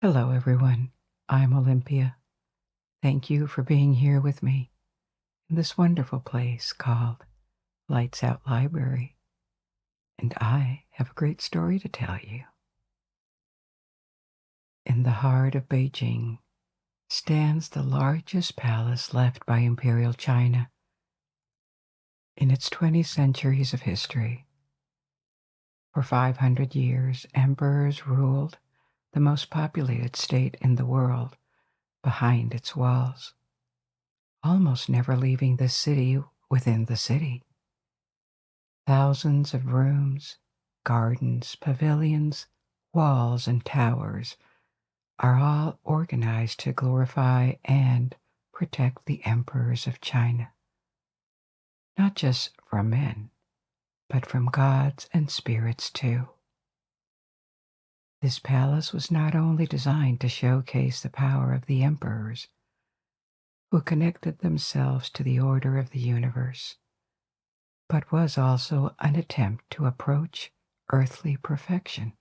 Hello, everyone. I'm Olympia. Thank you for being here with me in this wonderful place called Lights Out Library. And I have a great story to tell you. In the heart of Beijing stands the largest palace left by Imperial China in its 20 centuries of history. For 500 years, emperors ruled the most populated state in the world behind its walls, almost never leaving the city within the city. Thousands of rooms, gardens, pavilions, walls, and towers are all organized to glorify and protect the emperors of China, not just from men, but from gods and spirits too. This palace was not only designed to showcase the power of the emperors, who connected themselves to the order of the universe, but was also an attempt to approach earthly perfection.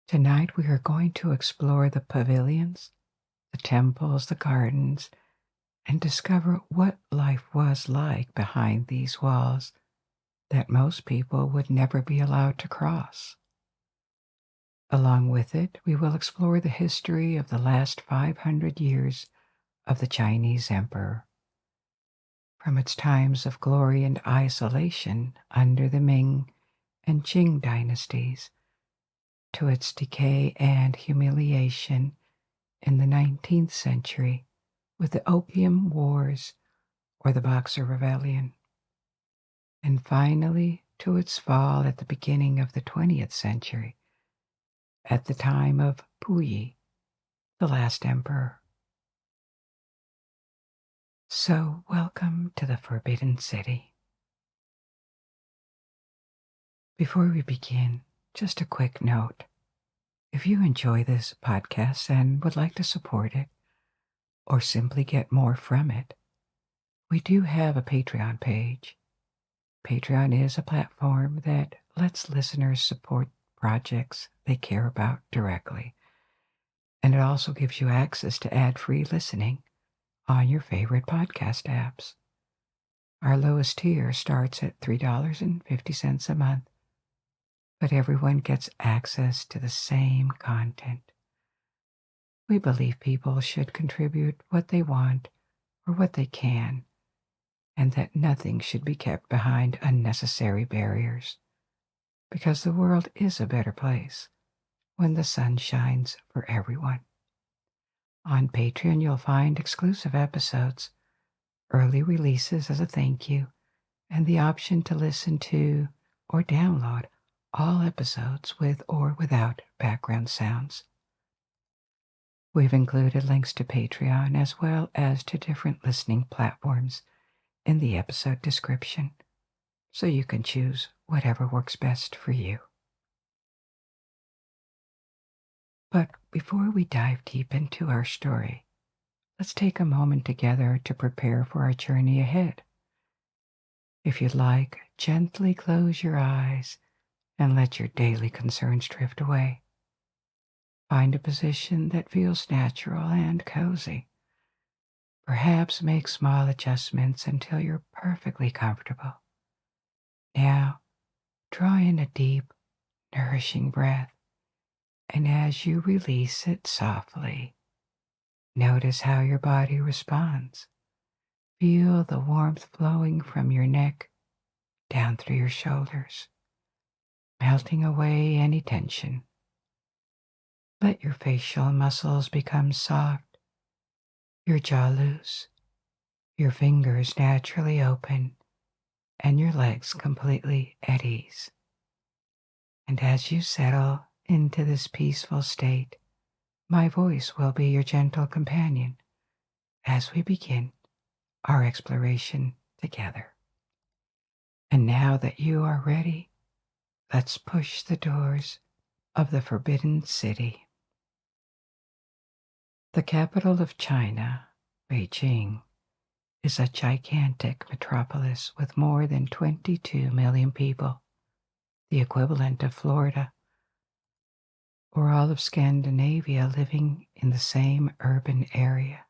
Tonight we are going to explore the pavilions, the temples, the gardens, and discover what life was like behind these walls that most people would never be allowed to cross. Along with it, we will explore the history of the last 500 years of the Chinese emperor, from its times of glory and isolation under the Ming and Qing dynasties to its decay and humiliation in the 19th century with the Opium Wars or the Boxer Rebellion, and finally to its fall at the beginning of the 20th century at the time of Puyi, the last emperor. So, welcome to the Forbidden City. Before we begin, just a quick note. If you enjoy this podcast and would like to support it, or simply get more from it, we do have a Patreon page. Patreon is a platform that lets listeners support projects they care about directly, and it also gives you access to ad-free listening on your favorite podcast apps. Our lowest tier starts at $3.50 a month, but everyone gets access to the same content. We believe people should contribute what they want or what they can, and that nothing should be kept behind unnecessary barriers, because the world is a better place when the sun shines for everyone. On Patreon, you'll find exclusive episodes, early releases as a thank you, and the option to listen to or download all episodes with or without background sounds. We've included links to Patreon as well as to different listening platforms in the episode description, so you can choose whatever works best for you. But before we dive deep into our story, let's take a moment together to prepare for our journey ahead. If you'd like, gently close your eyes and let your daily concerns drift away. Find a position that feels natural and cozy. Perhaps make small adjustments until you're perfectly comfortable. Now, draw in a deep, nourishing breath, and as you release it softly, notice how your body responds. Feel the warmth flowing from your neck down through your shoulders, melting away any tension. Let your facial muscles become soft, your jaw loose, your fingers naturally open, and your legs completely at ease. And as you settle into this peaceful state, my voice will be your gentle companion as we begin our exploration together. And now that you are ready, let's push the doors of the Forbidden City. The capital of China, Beijing, is a gigantic metropolis with more than 22 million people, the equivalent of Florida. or all of Scandinavia living in the same urban area.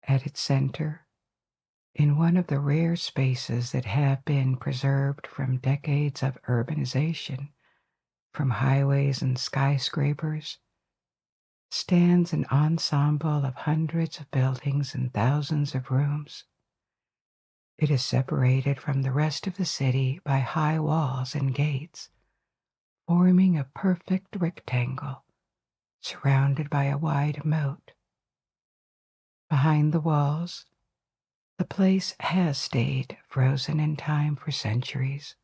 At its center, in one of the rare spaces that have been preserved from decades of urbanization, from highways and skyscrapers, stands an ensemble of hundreds of buildings and thousands of rooms. It is separated from the rest of the city by high walls and gates, forming a perfect rectangle surrounded by a wide moat. Behind the walls, the place has stayed frozen in time for centuries,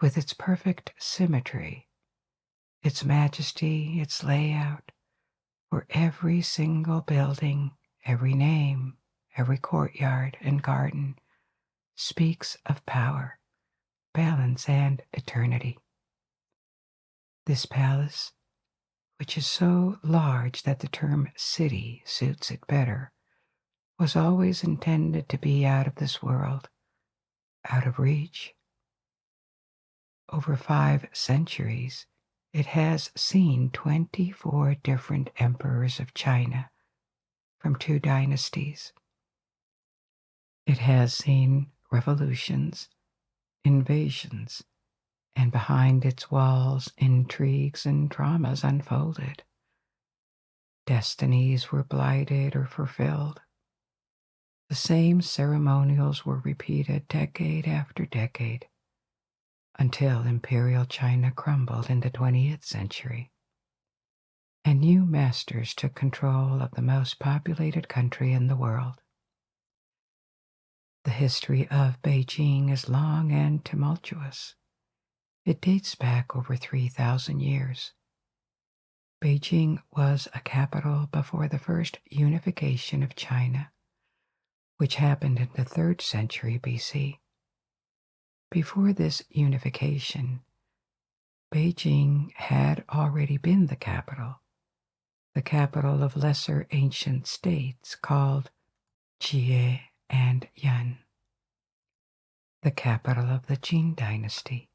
with its perfect symmetry, its majesty, its layout, where every single building, every name, every courtyard and garden speaks of power, balance, and eternity. This palace, which is so large that the term city suits it better, was always intended to be out of this world, out of reach. Over 5 centuries, it has seen 24 different emperors of China from 2 dynasties. It has seen revolutions, invasions, and behind its walls, intrigues and dramas unfolded. Destinies were blighted or fulfilled. The same ceremonials were repeated decade after decade, until Imperial China crumbled in the 20th century, and new masters took control of the most populated country in the world. The history of Beijing is long and tumultuous. It dates back over 3,000 years. Beijing was a capital before the first unification of China, which happened in the 3rd century BC. Before this unification, Beijing had already been the capital of lesser ancient states called Jie and Yan, the capital of the Qing Dynasty,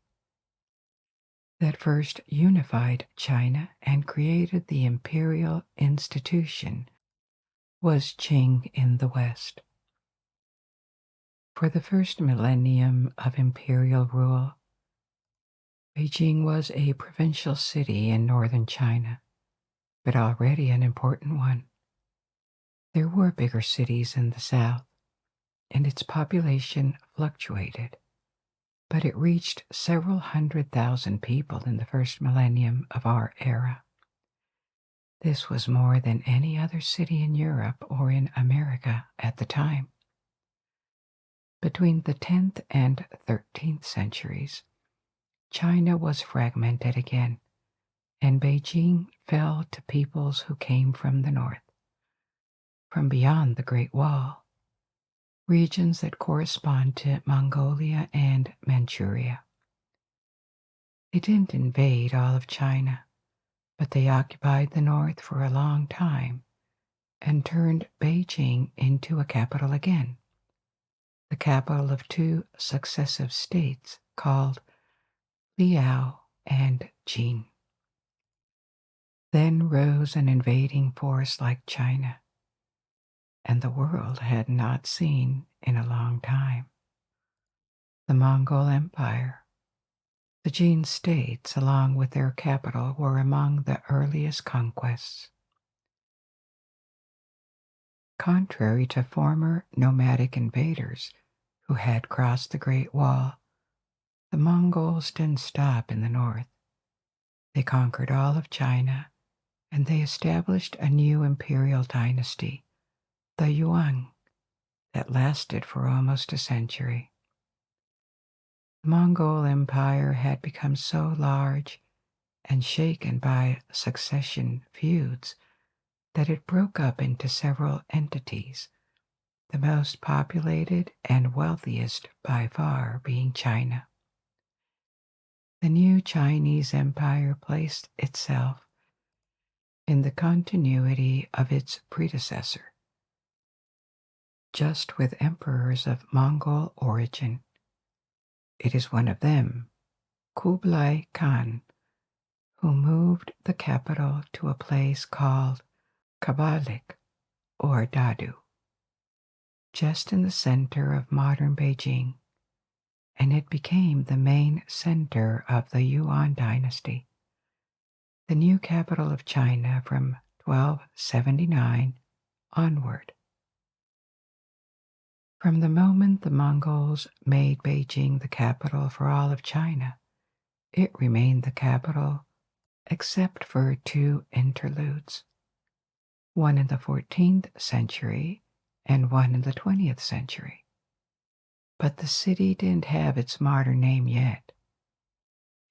that first unified China and created the imperial institution was Qing in the West. For the first millennium of imperial rule, Beijing was a provincial city in northern China, but already an important one. There were bigger cities in the south, and its population fluctuated, but it reached several 100,000 people in the first millennium of our era. This was more than any other city in Europe or in America at the time. Between the 10th and 13th centuries, China was fragmented again, and Beijing fell to peoples who came from the north, from beyond the Great Wall, regions that correspond to Mongolia and Manchuria. They didn't invade all of China, but they occupied the north for a long time and turned Beijing into a capital again, the capital of 2 successive states called Liao and Jin. Then rose an invading force like China, and the world had not seen in a long time. The Mongol Empire. The Jin states, along with their capital, were among the earliest conquests. Contrary to former nomadic invaders who had crossed the Great Wall, the Mongols didn't stop in the north. They conquered all of China, and they established a new imperial dynasty, the Yuan, that lasted for almost a century. The Mongol Empire had become so large and shaken by succession feuds that it broke up into several entities, the most populated and wealthiest by far being China. The new Chinese empire placed itself in the continuity of its predecessor, just with emperors of Mongol origin. It is one of them, Kublai Khan, who moved moved the capital to a place called Kabalik or Dadu, just in the center of modern Beijing, and it became the main center of the Yuan dynasty, the new capital of China from 1279 onward. From the moment the Mongols made Beijing the capital for all of China, it remained the capital except for two interludes, one in the 14th century and one in the 20th century. But the city didn't have its modern name yet.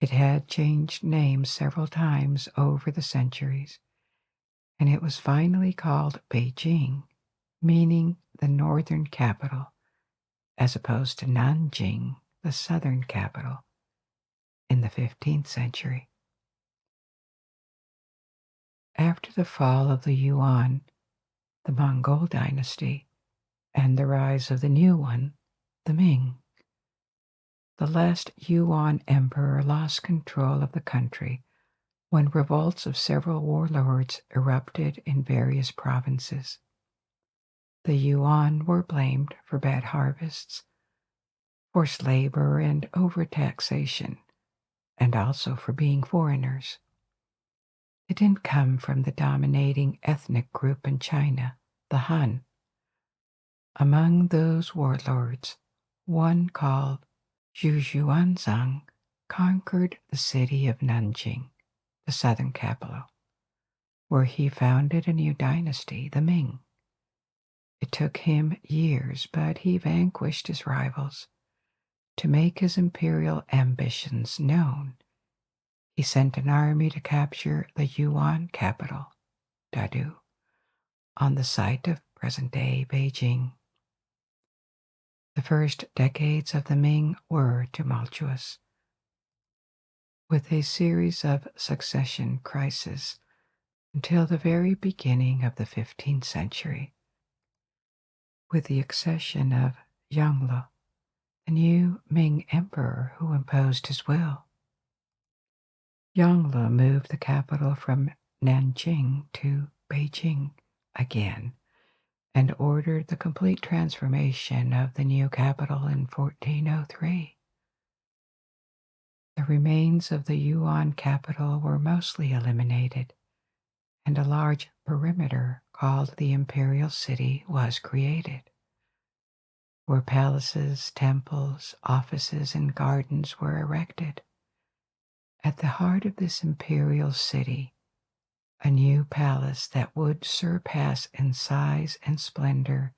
It had changed names several times over the centuries, and it was finally called Beijing, meaning the northern capital, as opposed to Nanjing, the southern capital, in the 15th century. After the fall of the Yuan, the Mongol dynasty, and the rise of the new one, the Ming, the last Yuan emperor lost control of the country when revolts of several warlords erupted in various provinces. The Yuan were blamed for bad harvests, forced labor, and overtaxation, and also for being foreigners. It didn't come from the dominating ethnic group in China, the Han. Among those warlords, one called Zhuanzang conquered the city of Nanjing, the southern capital, where he founded a new dynasty, the Ming. It took him years, but he vanquished his rivals. To make his imperial ambitions known, he sent an army to capture the Yuan capital, Dadu, on the site of present-day Beijing. The first decades of the Ming were tumultuous, with a series of succession crises until the very beginning of the 15th century, with the accession of Yongle, the new Ming emperor who imposed his will. Yongle moved the capital from Nanjing to Beijing again and ordered the complete transformation of the new capital in 1403. The remains of the Yuan capital were mostly eliminated, and a large perimeter called the Imperial City was created, where palaces, temples, offices, and gardens were erected. At the heart of this imperial city, a new palace that would surpass in size and splendor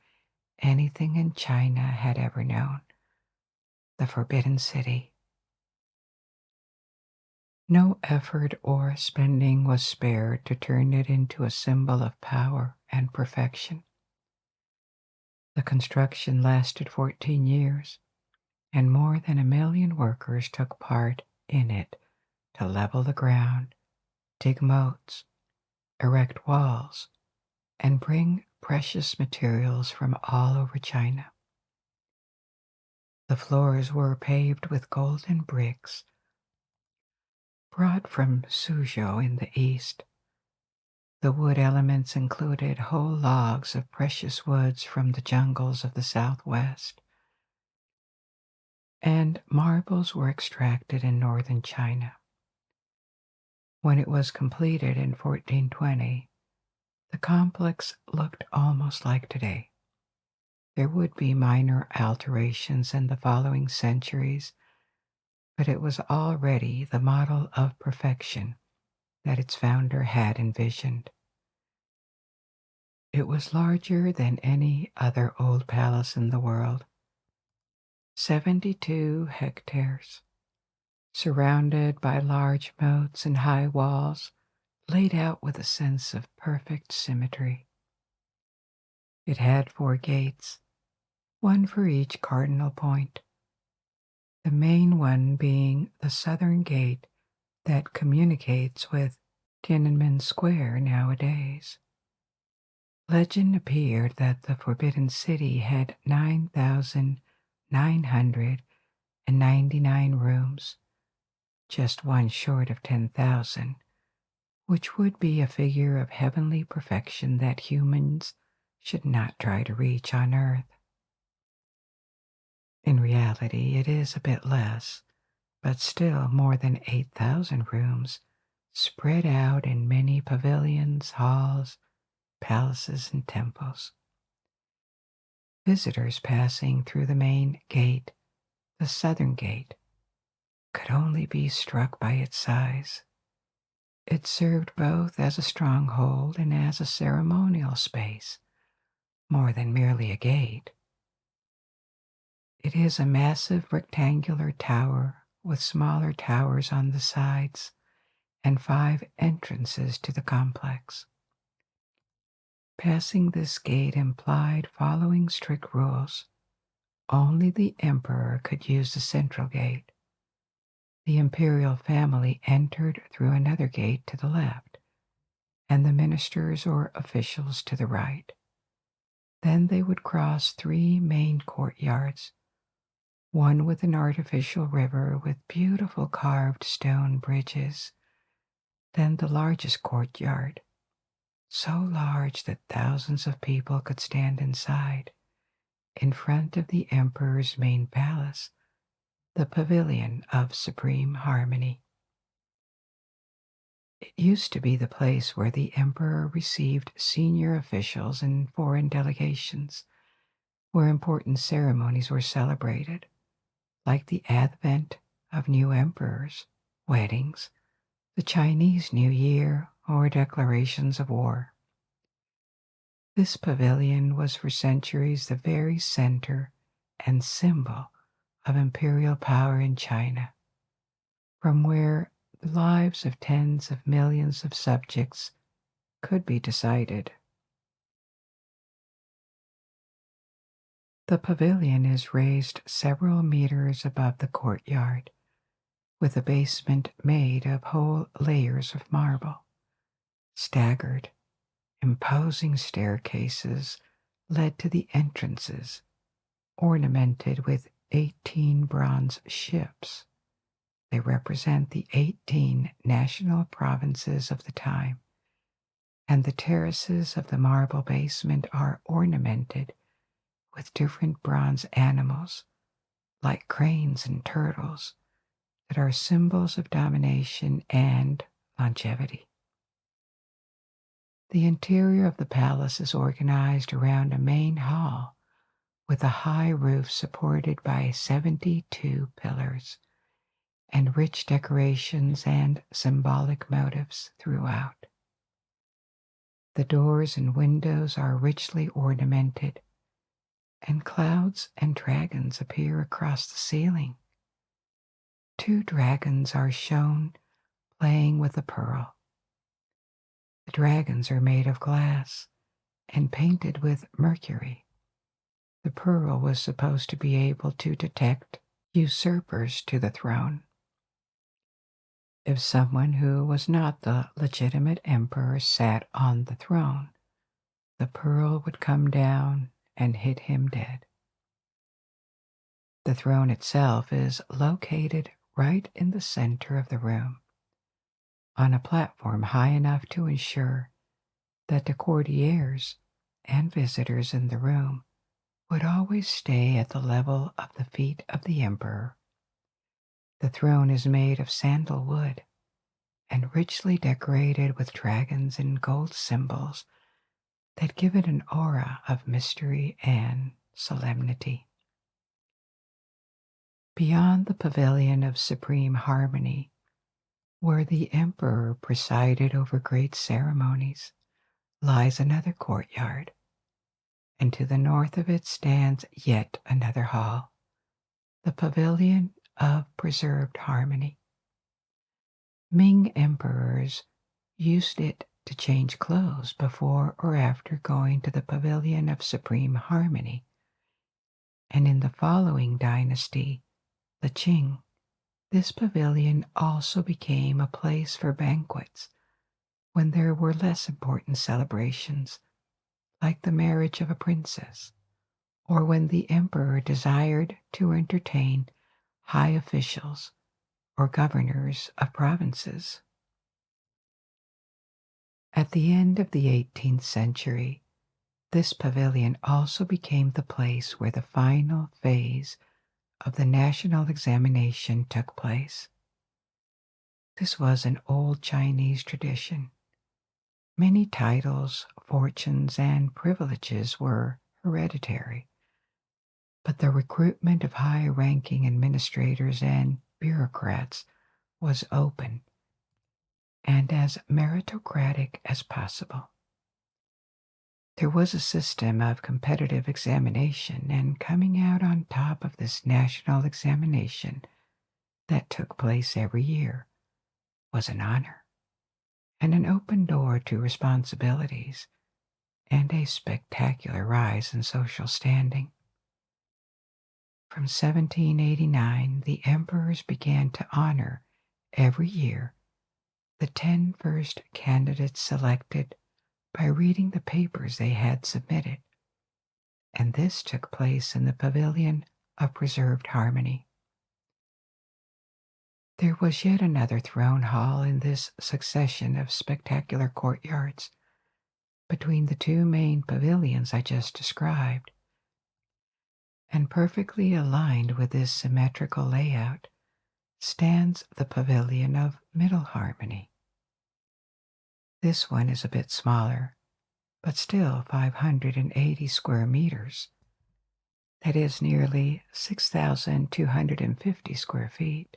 anything in China had ever known, the Forbidden City. No effort or spending was spared to turn it into a symbol of power and perfection. The construction lasted 14 years, and more than 1 million workers took part in it to level the ground, dig moats, erect walls, and bring precious materials from all over China. The floors were paved with golden bricks brought from Suzhou in the east. The wood elements included whole logs of precious woods from the jungles of the southwest, and marbles were extracted in northern China. When it was completed in 1420, the complex looked almost like today. There would be minor alterations in the following centuries, but it was already the model of perfection that its founder had envisioned. It was larger than any other old palace in the world, 72 hectares, surrounded by large moats and high walls, laid out with a sense of perfect symmetry. It had 4 gates, one for each cardinal point, the main one being the southern gate that communicates with Tiananmen Square nowadays. Legend appeared that the Forbidden City had 9,999 rooms, just one short of 10,000, which would be a figure of heavenly perfection that humans should not try to reach on earth. In reality, it is a bit less, but still more than 8,000 rooms spread out in many pavilions, halls, palaces, and temples. Visitors passing through the main gate, the southern gate, could only be struck by its size. It served both as a stronghold and as a ceremonial space, more than merely a gate. It is a massive rectangular tower with smaller towers on the sides and 5 entrances to the complex. Passing this gate implied following strict rules. Only the emperor could use the central gate. The imperial family entered through another gate to the left, and the ministers or officials to the right. Then they would cross 3 main courtyards, one with an artificial river with beautiful carved stone bridges, then the largest courtyard, so large that thousands of people could stand inside, in front of the emperor's main palace, the Pavilion of Supreme Harmony. It used to be the place where the emperor received senior officials and foreign delegations, where important ceremonies were celebrated, like the advent of new emperors, weddings, the Chinese New Year, or declarations of war. This pavilion was for centuries the very center and symbol of imperial power in China, from where the lives of tens of millions of subjects could be decided. The pavilion is raised several meters above the courtyard, with a basement made of whole layers of marble. Staggered, imposing staircases led to the entrances, ornamented with 18 bronze ships. They represent the 18 national provinces of the time, and the terraces of the marble basement are ornamented with different bronze animals, like cranes and turtles, that are symbols of domination and longevity. The interior of the palace is organized around a main hall with a high roof supported by 72 pillars and rich decorations and symbolic motifs throughout. The doors and windows are richly ornamented, and clouds and dragons appear across the ceiling. 2 dragons are shown playing with a pearl. The dragons are made of glass and painted with mercury. The pearl was supposed to be able to detect usurpers to the throne. If someone who was not the legitimate emperor sat on the throne, the pearl would come down and hit him dead. The throne itself is located right in the center of the room, on a platform high enough to ensure that the courtiers and visitors in the room would always stay at the level of the feet of the emperor. The throne is made of sandalwood and richly decorated with dragons and gold symbols that give it an aura of mystery and solemnity. Beyond the Pavilion of Supreme Harmony, where the emperor presided over great ceremonies, lies another courtyard, and to the north of it stands yet another hall, the Pavilion of Preserved Harmony. Ming emperors used it to change clothes before or after going to the Pavilion of Supreme Harmony, and in the following dynasty, the Qing, this pavilion also became a place for banquets when there were less important celebrations, like the marriage of a princess, or when the emperor desired to entertain high officials or governors of provinces. At the end of the 18th century, this pavilion also became the place where the final phase of the national examination took place. This was an old Chinese tradition. Many titles, fortunes, and privileges were hereditary, but the recruitment of high-ranking administrators and bureaucrats was open and as meritocratic as possible. There was a system of competitive examination, and coming out on top of this national examination that took place every year was an honor and an open door to responsibilities and a spectacular rise in social standing. From 1789, the emperors began to honor every year the 10 first candidates selected by reading the papers they had submitted, and this took place in the Pavilion of Preserved Harmony. There was yet another throne hall in this succession of spectacular courtyards between the two main pavilions I just described, and perfectly aligned with this symmetrical layout stands the Pavilion of Middle Harmony. This one is a bit smaller, but still 580 square meters. That is nearly 6,250 square feet,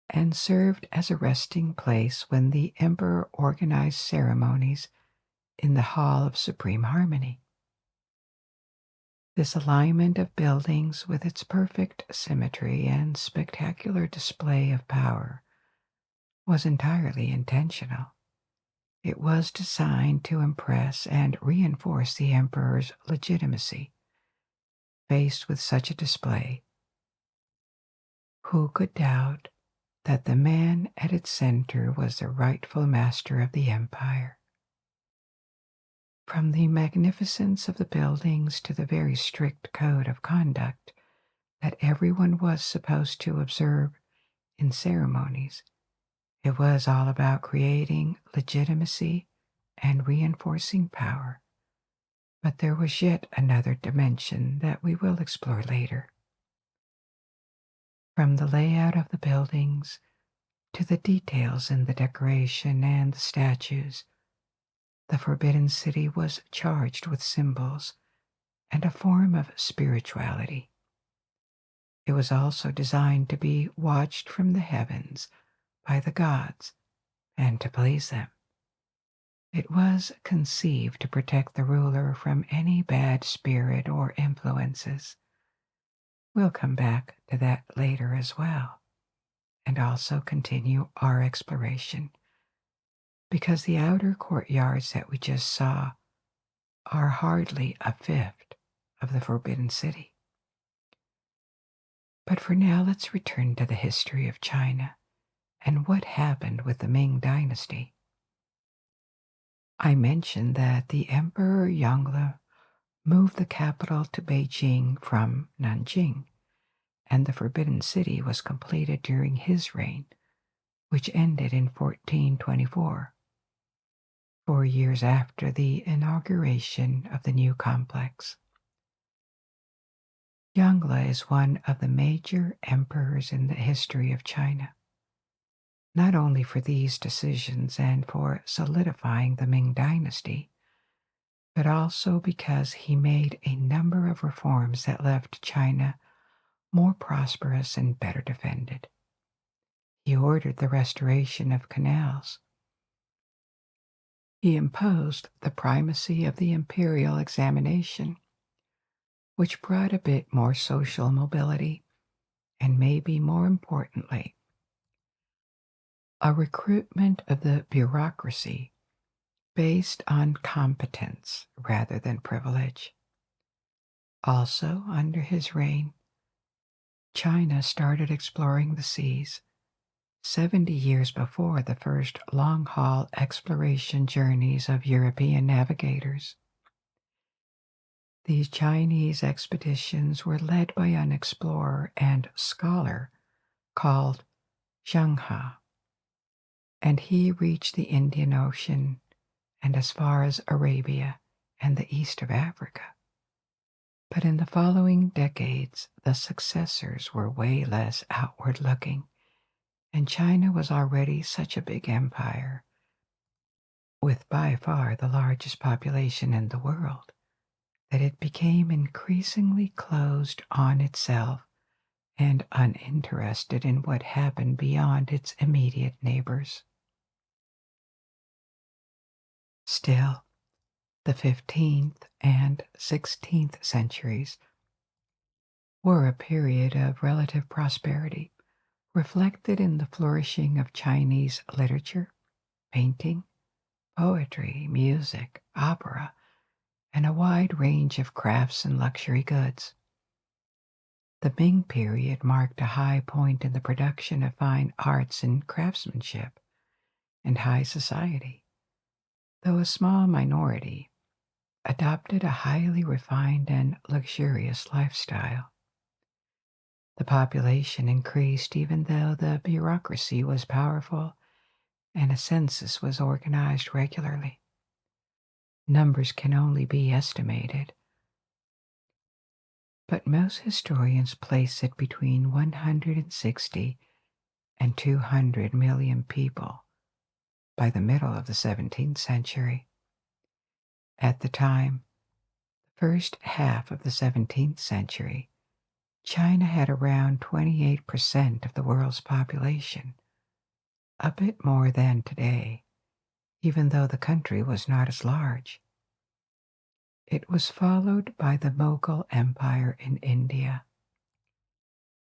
and served as a resting place when the emperor organized ceremonies in the Hall of Supreme Harmony. This alignment of buildings with its perfect symmetry and spectacular display of power was entirely intentional. It was designed to impress and reinforce the emperor's legitimacy. Faced with such a display, who could doubt that the man at its center was the rightful master of the empire? From the magnificence of the buildings to the very strict code of conduct that everyone was supposed to observe in ceremonies, it was all about creating legitimacy and reinforcing power. But there was yet another dimension that we will explore later. From the layout of the buildings to the details in the decoration and the statues, the Forbidden City was charged with symbols and a form of spirituality. It was also designed to be watched from the heavens by the gods and to please them. It was conceived to protect the ruler from any bad spirit or influences. We'll come back to that later as well, and also continue our exploration, because the outer courtyards that we just saw are hardly a fifth of the Forbidden City. But for now, let's return to the history of China and what happened with the Ming Dynasty. I mentioned that the Emperor Yongle moved the capital to Beijing from Nanjing, and the Forbidden City was completed during his reign, which ended in 1424, 4 years after the inauguration of the new complex. Yongle is one of the major emperors in the history of China, not only for these decisions and for solidifying the Ming Dynasty, but also because he made a number of reforms that left China more prosperous and better defended. He ordered the restoration of canals. He imposed the primacy of the imperial examination, which brought a bit more social mobility, and maybe more importantly, a recruitment of the bureaucracy based on competence rather than privilege. Also, under his reign, China started exploring the seas 70 years before the first long-haul exploration journeys of European navigators. These Chinese expeditions were led by an explorer and scholar called Zheng He, and he reached the Indian Ocean and as far as Arabia and the east of Africa. But in the following decades, the successors were way less outward-looking, and China was already such a big empire, with by far the largest population in the world, that it became increasingly closed on itself and uninterested in what happened beyond its immediate neighbors. Still, the 15th and 16th centuries were a period of relative prosperity, reflected in the flourishing of Chinese literature, painting, poetry, music, opera, and a wide range of crafts and luxury goods. The Ming period marked a high point in the production of fine arts and craftsmanship and high society, though a small minority adopted a highly refined and luxurious lifestyle. The population increased even though the bureaucracy was powerful and a census was organized regularly. Numbers can only be estimated, but most historians place it between 160 and 200 million people by the middle of the 17th century. At the time, the first half of the 17th century, China had around 28% of the world's population, a bit more than today, even though the country was not as large. It was followed by the Mughal Empire in India,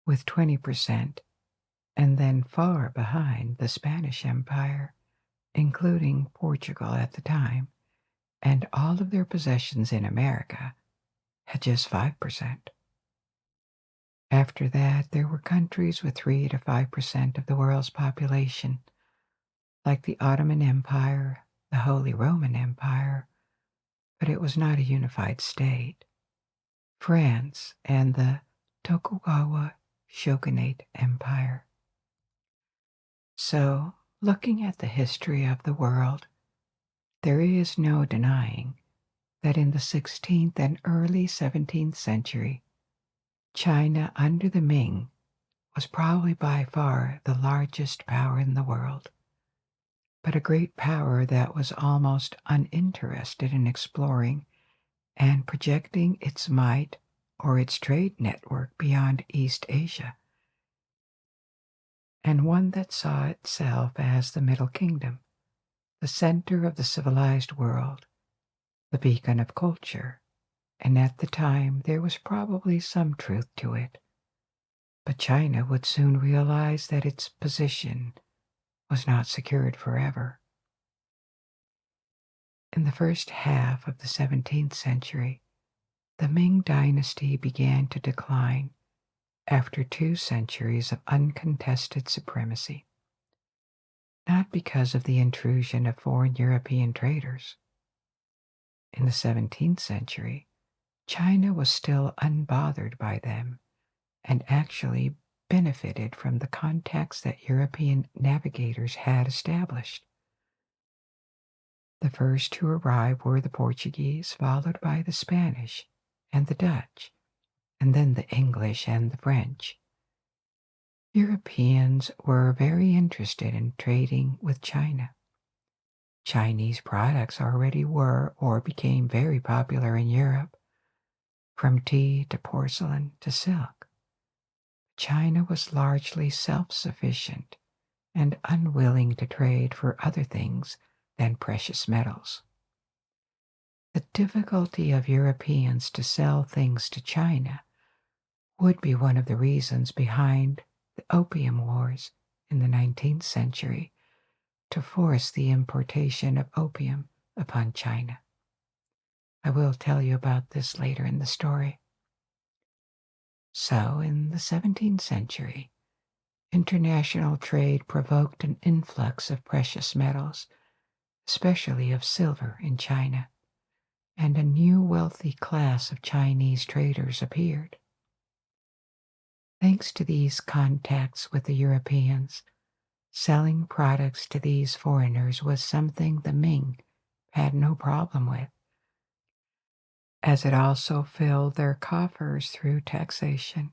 with 20%, and then far behind the Spanish Empire, including Portugal at the time, and all of their possessions in America had just 5%. After that, there were countries with 3 to 5% of the world's population, like the Ottoman Empire, the Holy Roman Empire, but it was not a unified state, France, and the Tokugawa Shogunate Empire. So, looking at the history of the world, there is no denying that in the 16th and early 17th century, China under the Ming was probably by far the largest power in the world, but a great power that was almost uninterested in exploring and projecting its might or its trade network beyond East Asia, and one that saw itself as the Middle Kingdom, the center of the civilized world, the beacon of culture, and at the time there was probably some truth to it. But China would soon realize that its position was not secured forever. In the first half of the 17th century, the Ming Dynasty began to decline after 2 centuries of uncontested supremacy, not because of the intrusion of foreign European traders. In the 17th century, China was still unbothered by them and actually benefited from the contacts that European navigators had established. The first to arrive were the Portuguese, followed by the Spanish and the Dutch, and then the English and the French. Europeans were very interested in trading with China. Chinese products already were or became very popular in Europe, from tea to porcelain to silk. China was largely self-sufficient and unwilling to trade for other things than precious metals. The difficulty of Europeans to sell things to China would be one of the reasons behind the Opium Wars in the 19th century to force the importation of opium upon China. I will tell you about this later in the story. So, in the 17th century, international trade provoked an influx of precious metals, especially of silver in China, and a new wealthy class of Chinese traders appeared. Thanks to these contacts with the Europeans, selling products to these foreigners was something the Ming had no problem with, as it also filled their coffers through taxation.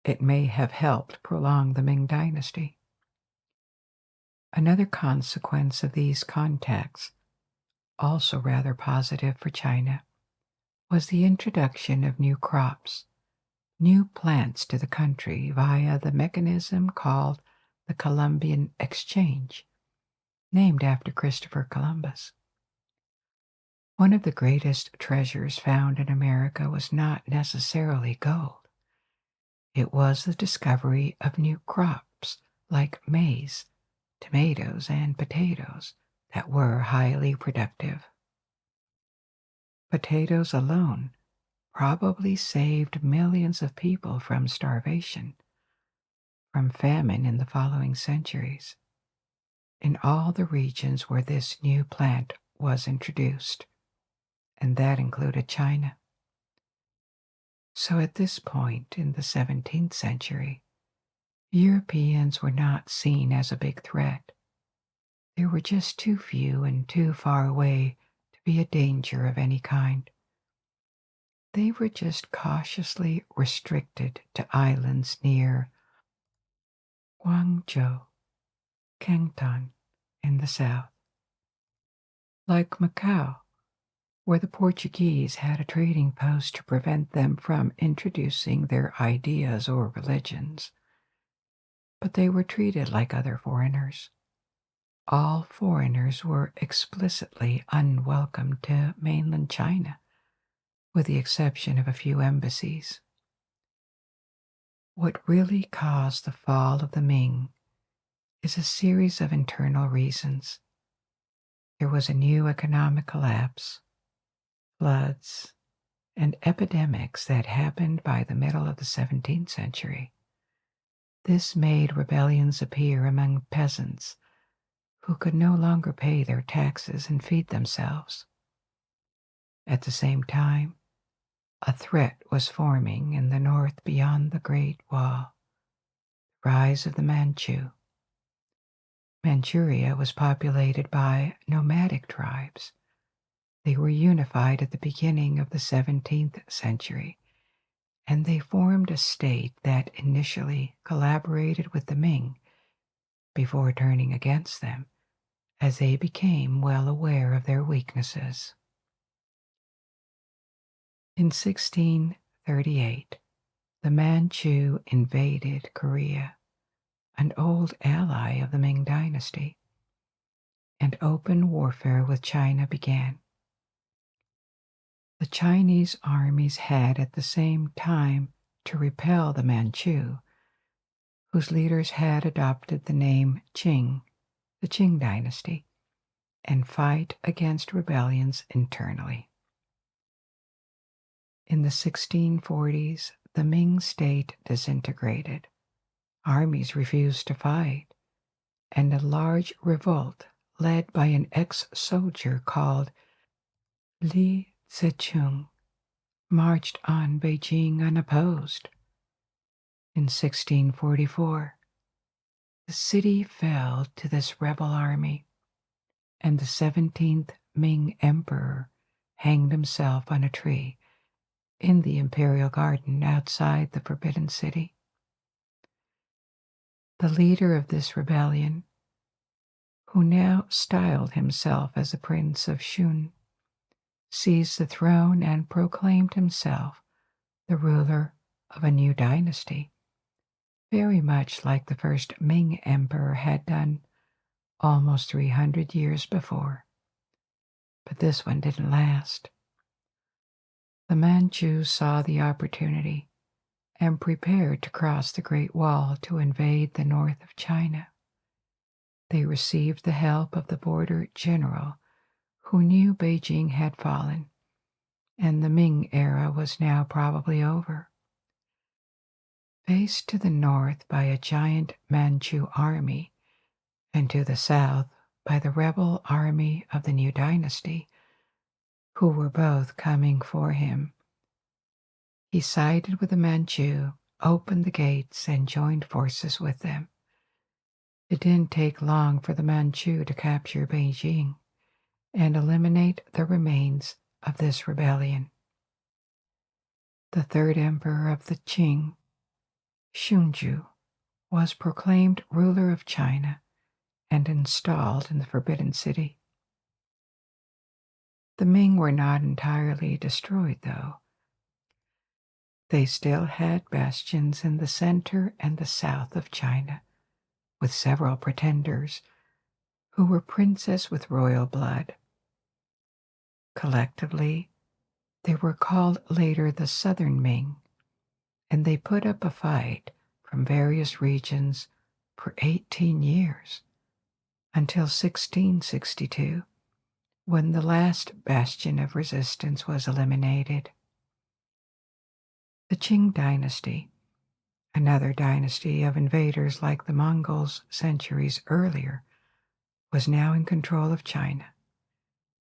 It may have helped prolong the Ming Dynasty. Another consequence of these contacts, also rather positive for China, was the introduction of new crops, new plants to the country via the mechanism called the Columbian Exchange, named after Christopher Columbus. One of the greatest treasures found in America was not necessarily gold. It was the discovery of new crops like maize, tomatoes, and potatoes that were highly productive. Potatoes alone probably saved millions of people from starvation, from famine in the following centuries, in all the regions where this new plant was introduced, and that included China. So at this point in the 17th century, Europeans were not seen as a big threat. They were just too few and too far away to be a danger of any kind. They were just cautiously restricted to islands near Guangzhou, Canton in the south. Like Macau, where the Portuguese had a trading post to prevent them from introducing their ideas or religions. But they were treated like other foreigners. All foreigners were explicitly unwelcome to mainland China, with the exception of a few embassies. What really caused the fall of the Ming is a series of internal reasons. There was a new economic collapse, floods, and epidemics that happened by the middle of the 17th century. This made rebellions appear among peasants who could no longer pay their taxes and feed themselves. At the same time, a threat was forming in the north beyond the Great Wall, the rise of the Manchu. Manchuria was populated by nomadic tribes. They were unified at the beginning of the 17th century, and they formed a state that initially collaborated with the Ming before turning against them as they became well aware of their weaknesses. In 1638, the Manchu invaded Korea, an old ally of the Ming Dynasty, and open warfare with China began. The Chinese armies had at the same time to repel the Manchu, whose leaders had adopted the name Qing, the Qing Dynasty, and fight against rebellions internally. In the 1640s, the Ming state disintegrated. Armies refused to fight, and a large revolt led by an ex-soldier called Li Zechung marched on Beijing unopposed. In 1644, the city fell to this rebel army, and the 17th Ming emperor hanged himself on a tree in the Imperial Garden outside the Forbidden City. The leader of this rebellion, who now styled himself as a Prince of Shun, seized the throne and proclaimed himself the ruler of a new dynasty, very much like the first Ming emperor had done almost 300 years before. But this one didn't last. The Manchus saw the opportunity and prepared to cross the Great Wall to invade the north of China. They received the help of the border general who knew Beijing had fallen, and the Ming era was now probably over. Faced to the north by a giant Manchu army, and to the south by the rebel army of the new dynasty, who were both coming for him, he sided with the Manchu, opened the gates, and joined forces with them. It didn't take long for the Manchu to capture Beijing, and eliminate the remains of this rebellion. The third emperor of the Qing, Shunju, was proclaimed ruler of China and installed in the Forbidden City. The Ming were not entirely destroyed, though. They still had bastions in the center and the south of China, with several pretenders who were princes with royal blood. Collectively, they were called later the Southern Ming, and they put up a fight from various regions for 18 years, until 1662, when the last bastion of resistance was eliminated. The Qing Dynasty, another dynasty of invaders like the Mongols centuries earlier, was now in control of China,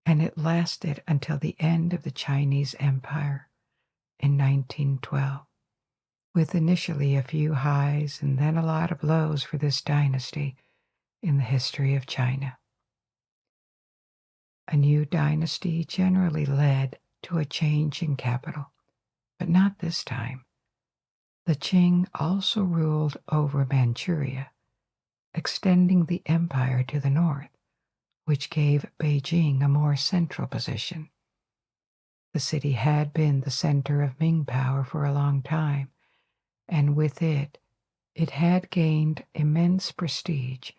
and it lasted until the end of the Chinese Empire in 1912, with initially a few highs and then a lot of lows for this dynasty in the history of China. A new dynasty generally led to a change in capital, but not this time. The Qing also ruled over Manchuria, extending the empire to the north, which gave Beijing a more central position. The city had been the center of Ming power for a long time, and with it, it had gained immense prestige,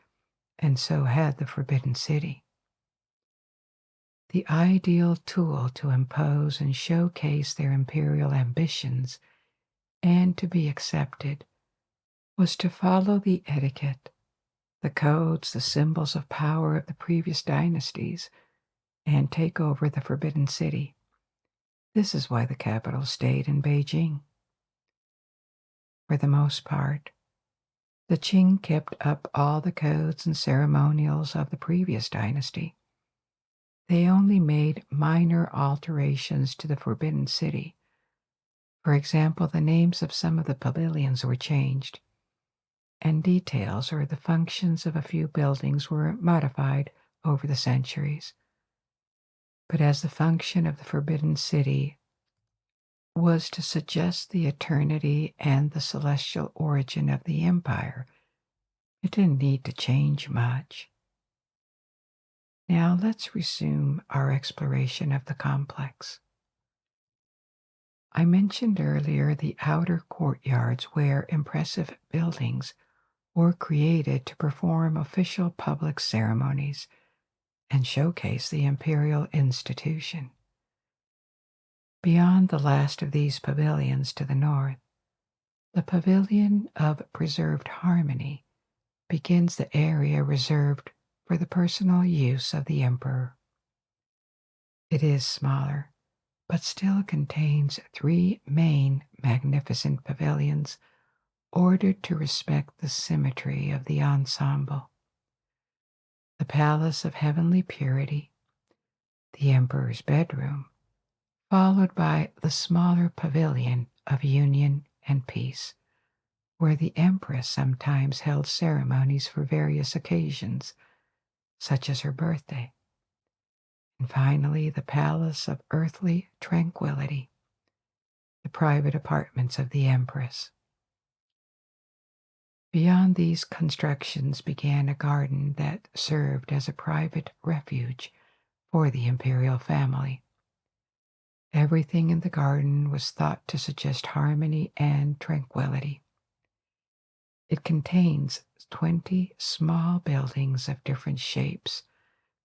and so had the Forbidden City. The ideal tool to impose and showcase their imperial ambitions and to be accepted was to follow the etiquette, the codes, the symbols of power of the previous dynasties, and take over the Forbidden City. This is why the capital stayed in Beijing. For the most part, the Qing kept up all the codes and ceremonials of the previous dynasty. They only made minor alterations to the Forbidden City. For example, the names of some of the pavilions were changed, and details or the functions of a few buildings were modified over the centuries. But as the function of the Forbidden City was to suggest the eternity and the celestial origin of the empire, it didn't need to change much. Now let's resume our exploration of the complex. I mentioned earlier the outer courtyards where impressive buildings were created to perform official public ceremonies and showcase the imperial institution. Beyond the last of these pavilions to the north, the Pavilion of Preserved Harmony begins the area reserved for the personal use of the emperor. It is smaller, but still contains 3 main magnificent pavilions ordered to respect the symmetry of the ensemble. The Palace of Heavenly Purity, the Emperor's Bedroom, followed by the smaller Pavilion of Union and Peace, where the Empress sometimes held ceremonies for various occasions, such as her birthday. And finally, the Palace of Earthly Tranquility, the private apartments of the Empress. Beyond these constructions began a garden that served as a private refuge for the imperial family. Everything in the garden was thought to suggest harmony and tranquility. It contains 20 small buildings of different shapes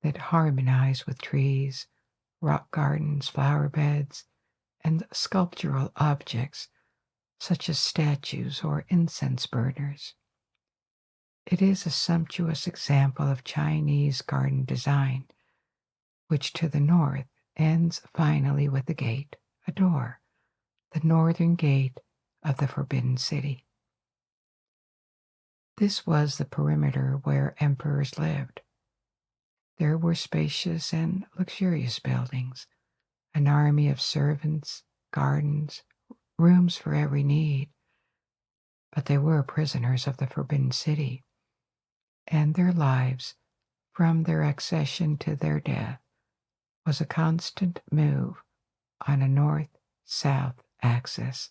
that harmonize with trees, rock gardens, flower beds, and sculptural objects such as statues or incense burners. It is a sumptuous example of Chinese garden design, which to the north ends finally with a gate, a door, the northern gate of the Forbidden City. This was the perimeter where emperors lived. There were spacious and luxurious buildings, an army of servants, gardens, rooms for every need. But they were prisoners of the Forbidden City, and their lives, from their accession to their death, was a constant move on a north-south axis,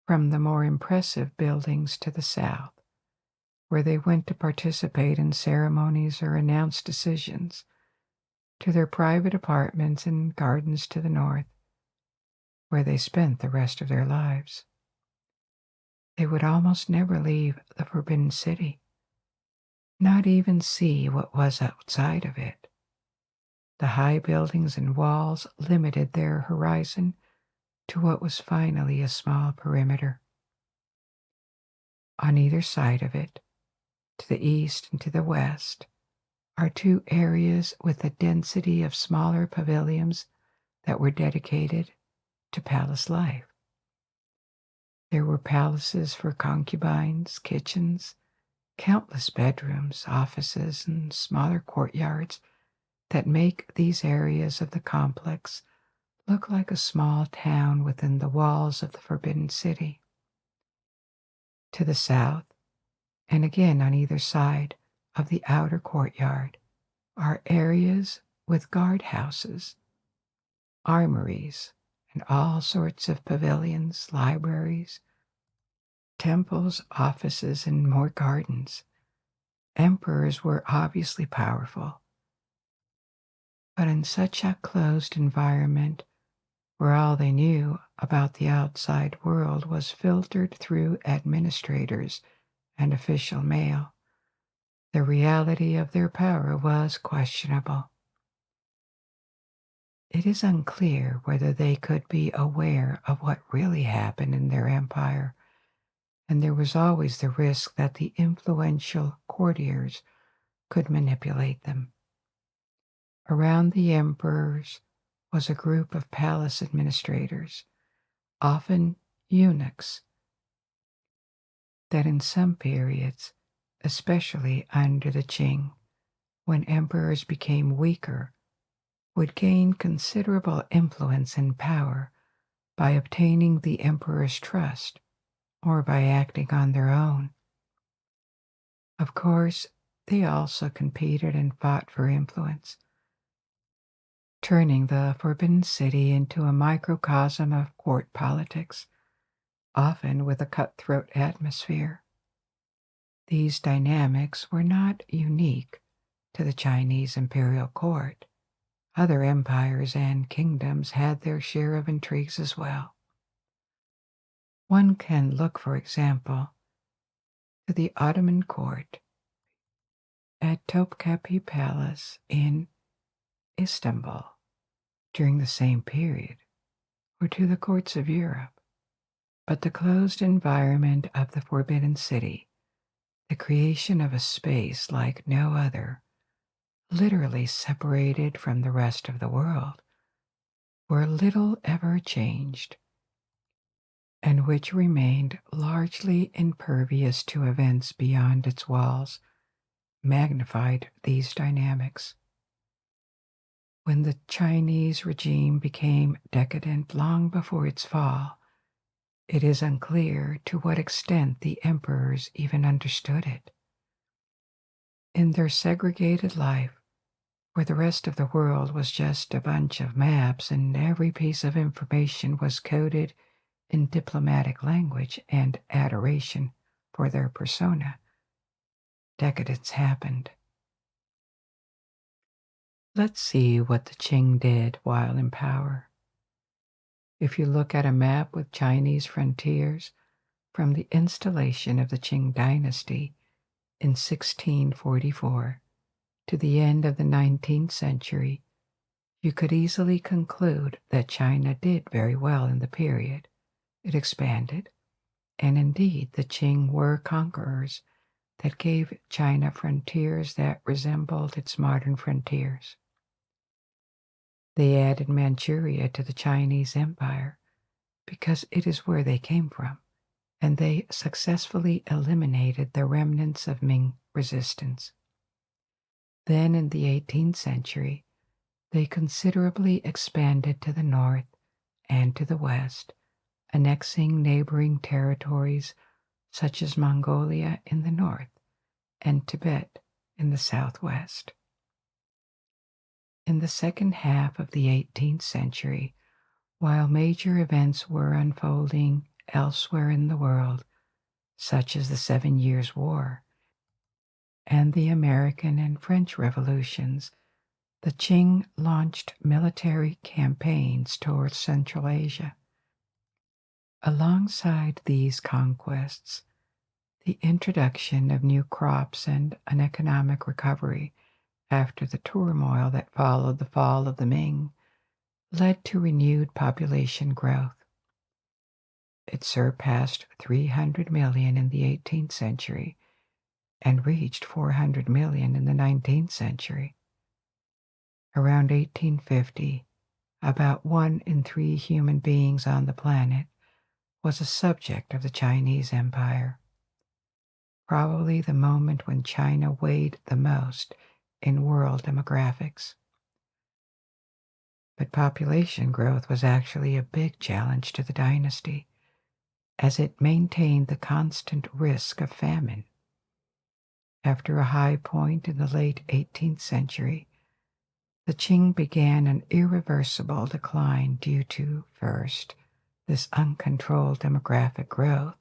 from the more impressive buildings to the south, where they went to participate in ceremonies or announce decisions, to their private apartments and gardens to the north, where they spent the rest of their lives. They would almost never leave the Forbidden City, not even see what was outside of it. The high buildings and walls limited their horizon to what was finally a small perimeter. On either side of it, to the east and to the west, are two areas with a density of smaller pavilions that were dedicated to palace life. There were palaces for concubines, kitchens, countless bedrooms, offices, and smaller courtyards that make these areas of the complex look like a small town within the walls of the Forbidden City. To the south, and again on either side of the outer courtyard, are areas with guardhouses, armories, and all sorts of pavilions, libraries, temples, offices, and more gardens. Emperors were obviously powerful, but in such a closed environment where all they knew about the outside world was filtered through administrators and official mail, the reality of their power was questionable. It is unclear whether they could be aware of what really happened in their empire, and there was always the risk that the influential courtiers could manipulate them. Around the emperors was a group of palace administrators, often eunuchs, that in some periods, especially under the Qing, when emperors became weaker, would gain considerable influence and power by obtaining the emperor's trust or by acting on their own. Of course, they also competed and fought for influence, turning the Forbidden City into a microcosm of court politics, often with a cutthroat atmosphere. These dynamics were not unique to the Chinese imperial court. Other empires and kingdoms had their share of intrigues as well. One can look, for example, to the Ottoman court at Topkapi Palace in Istanbul during the same period, or to the courts of Europe. But the closed environment of the Forbidden City, the creation of a space like no other, literally separated from the rest of the world, where little ever changed, and which remained largely impervious to events beyond its walls, magnified these dynamics. When the Chinese regime became decadent long before its fall, it is unclear to what extent the emperors even understood it. In their segregated life, where the rest of the world was just a bunch of maps and every piece of information was coded in diplomatic language and adoration for their persona, decadence happened. Let's see what the Qing did while in power. If you look at a map with Chinese frontiers from the installation of the Qing Dynasty in 1644 to the end of the 19th century, you could easily conclude that China did very well in the period. It expanded, and indeed the Qing were conquerors that gave China frontiers that resembled its modern frontiers. They added Manchuria to the Chinese Empire because it is where they came from, and they successfully eliminated the remnants of Ming resistance. Then in the 18th century, they considerably expanded to the north and to the west, annexing neighboring territories such as Mongolia in the north and Tibet in the southwest. In the second half of the 18th century, while major events were unfolding elsewhere in the world, such as the 7 Years' War and the American and French revolutions, the Qing launched military campaigns towards Central Asia. Alongside these conquests, the introduction of new crops and an economic recovery after the turmoil that followed the fall of the Ming led to renewed population growth. It surpassed 300 million in the 18th century and reached 400 million in the 19th century. Around 1850, about 1 in 3 human beings on the planet was a subject of the Chinese Empire. Probably the moment when China weighed the most in world demographics. But population growth was actually a big challenge to the dynasty, as it maintained the constant risk of famine. After a high point in the late 18th century, the Qing began an irreversible decline due to, first, this uncontrolled demographic growth,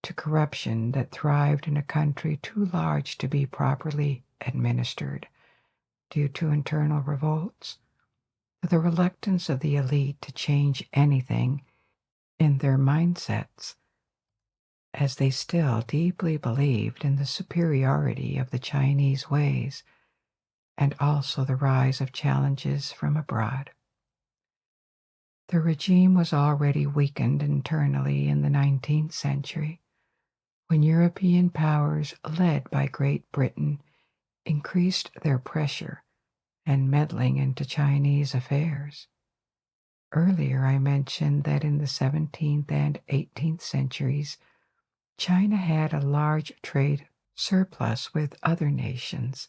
to corruption that thrived in a country too large to be properly administered due to internal revolts, to the reluctance of the elite to change anything in their mindsets, as they still deeply believed in the superiority of the Chinese ways and also the rise of challenges from abroad. The regime was already weakened internally in the 19th century, when European powers led by Great Britain increased their pressure and meddling into Chinese affairs. Earlier I mentioned that in the 17th and 18th centuries, China had a large trade surplus with other nations,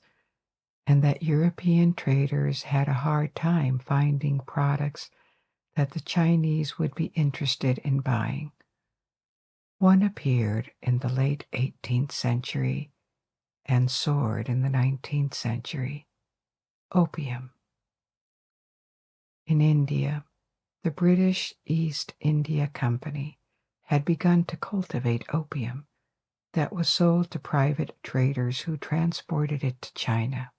and that European traders had a hard time finding products that the Chinese would be interested in buying. One appeared in the late 18th century and soared in the 19th century: opium. In India, the British East India Company had begun to cultivate opium that was sold to private traders who transported it to China.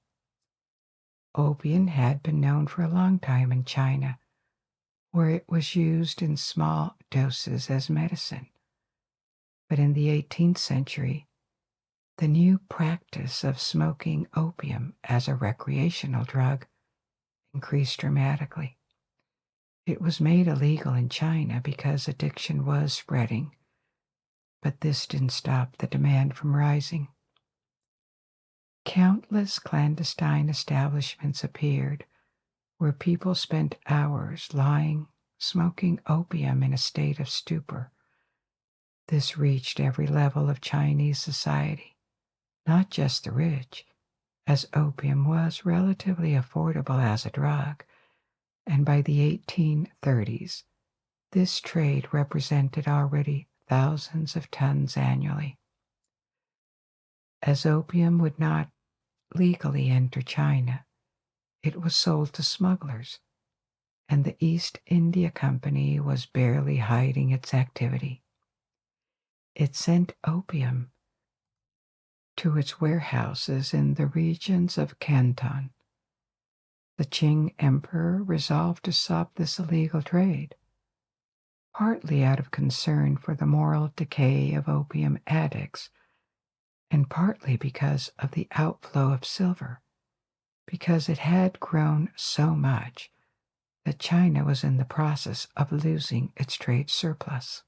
Opium had been known for a long time in China, where it was used in small doses as medicine. But in the 18th century, the new practice of smoking opium as a recreational drug increased dramatically. It was made illegal in China because addiction was spreading, but this didn't stop the demand from rising. Countless clandestine establishments appeared where people spent hours lying, smoking opium in a state of stupor. This reached every level of Chinese society, not just the rich, as opium was relatively affordable as a drug, and by the 1830s, this trade represented already thousands of tons annually. As opium would not legally enter China, it was sold to smugglers, and the East India Company was barely hiding its activity. It sent opium to its warehouses in the regions of Canton. The Qing Emperor resolved to stop this illegal trade, partly out of concern for the moral decay of opium addicts, and partly because of the outflow of silver, because it had grown so much that China was in the process of losing its trade surplus.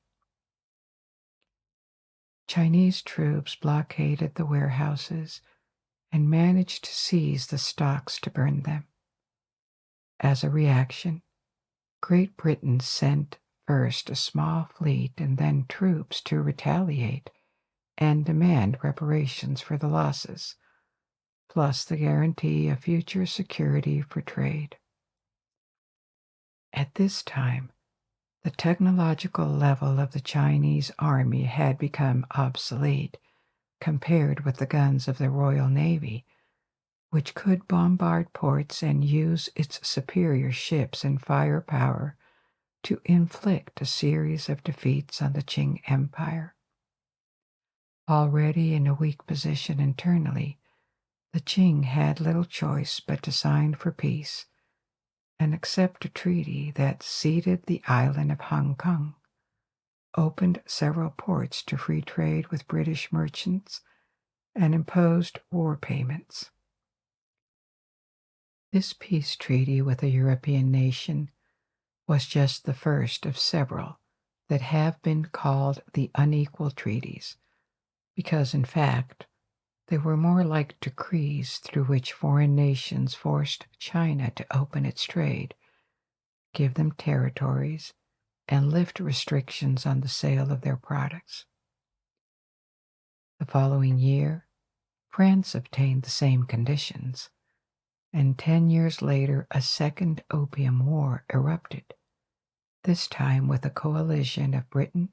Chinese troops blockaded the warehouses and managed to seize the stocks to burn them. As a reaction, Great Britain sent first a small fleet and then troops to retaliate and demand reparations for the losses, plus the guarantee of future security for trade. At this time, the technological level of the Chinese army had become obsolete compared with the guns of the Royal Navy, which could bombard ports and use its superior ships and firepower to inflict a series of defeats on the Qing Empire. Already in a weak position internally, the Qing had little choice but to sign for peace and accept a treaty that ceded the island of Hong Kong, opened several ports to free trade with British merchants, and imposed war payments. This peace treaty with a European nation was just the first of several that have been called the unequal treaties, because in fact they were more like decrees through which foreign nations forced China to open its trade, give them territories, and lift restrictions on the sale of their products. The following year, France obtained the same conditions, and 10 years later a second Opium War erupted, this time with a coalition of Britain,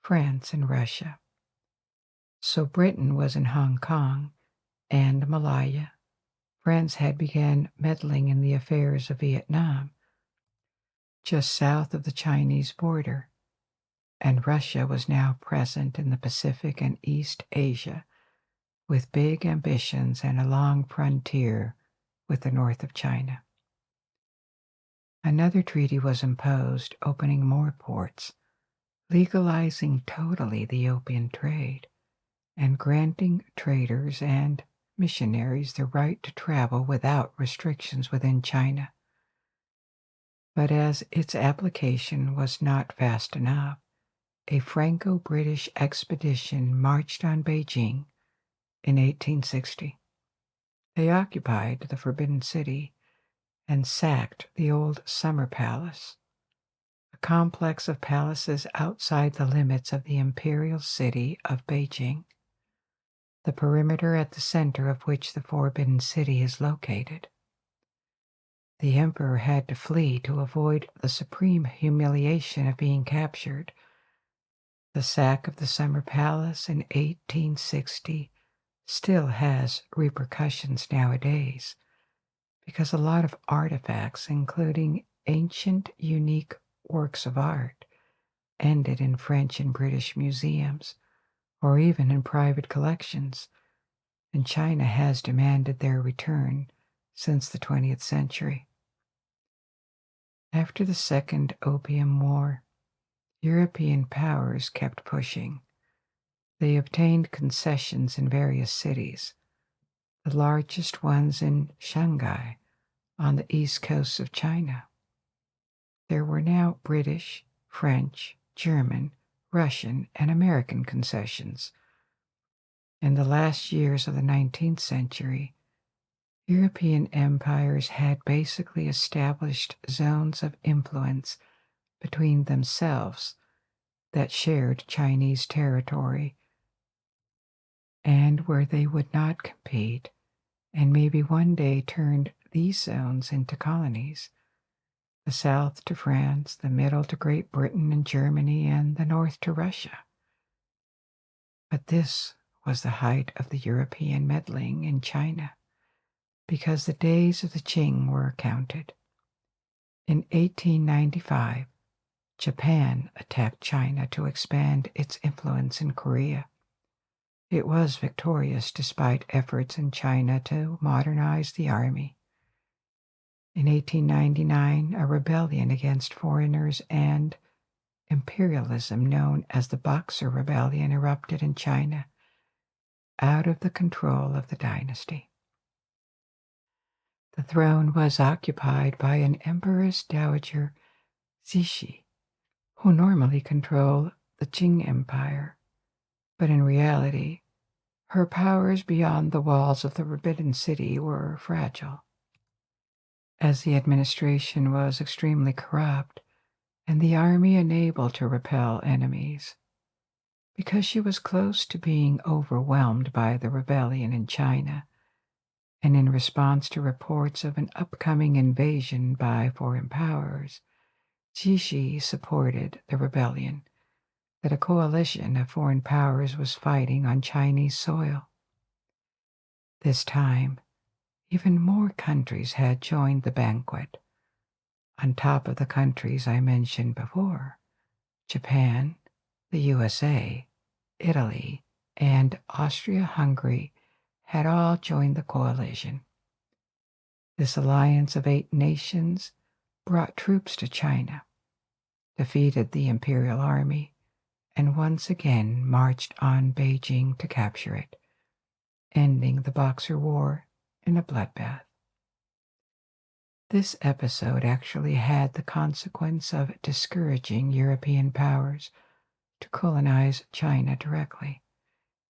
France, and Russia. So Britain was in Hong Kong and Malaya. France had begun meddling in the affairs of Vietnam, just south of the Chinese border, and Russia was now present in the Pacific and East Asia, with big ambitions and a long frontier with the north of China. Another treaty was imposed, opening more ports, legalizing totally the opium trade, and granting traders and missionaries the right to travel without restrictions within China. But as its application was not fast enough, a Franco-British expedition marched on Beijing in 1860. They occupied the Forbidden City and sacked the old Summer Palace, a complex of palaces outside the limits of the imperial city of Beijing, the perimeter at the center of which the Forbidden City is located. The emperor had to flee to avoid the supreme humiliation of being captured. The sack of the Summer Palace in 1860 still has repercussions nowadays, because a lot of artifacts, including ancient, unique works of art, ended in French and British museums, or even in private collections, and China has demanded their return since the 20th century. After the Second Opium War, European powers kept pushing. They obtained concessions in various cities, the largest ones in Shanghai, on the east coast of China. There were now British, French, German, Russian, and American concessions. In the last years of the 19th century, European empires had basically established zones of influence between themselves that shared Chinese territory, and where they would not compete, and maybe one day turned these zones into colonies, the south to France, the middle to Great Britain and Germany, and the north to Russia. But this was the height of the European meddling in China, because the days of the Qing were counted. In 1895, Japan attacked China to expand its influence in Korea. It was victorious despite efforts in China to modernize the army. In 1899, a rebellion against foreigners and imperialism known as the Boxer Rebellion erupted in China, out of the control of the dynasty. The throne was occupied by an Empress Dowager Cixi, who normally controlled the Qing Empire, but in reality, her powers beyond the walls of the Forbidden City were fragile, as the administration was extremely corrupt and the army unable to repel enemies. Because she was close to being overwhelmed by the rebellion in China, and in response to reports of an upcoming invasion by foreign powers, Cixi supported the rebellion that a coalition of foreign powers was fighting on Chinese soil. This time, even more countries had joined the banquet. On top of the countries I mentioned before, Japan, the USA, Italy, and Austria-Hungary had all joined the coalition. This alliance of 8 nations brought troops to China, defeated the imperial army, and once again marched on Beijing to capture it, ending the Boxer War in a bloodbath. This episode actually had the consequence of discouraging European powers to colonize China directly,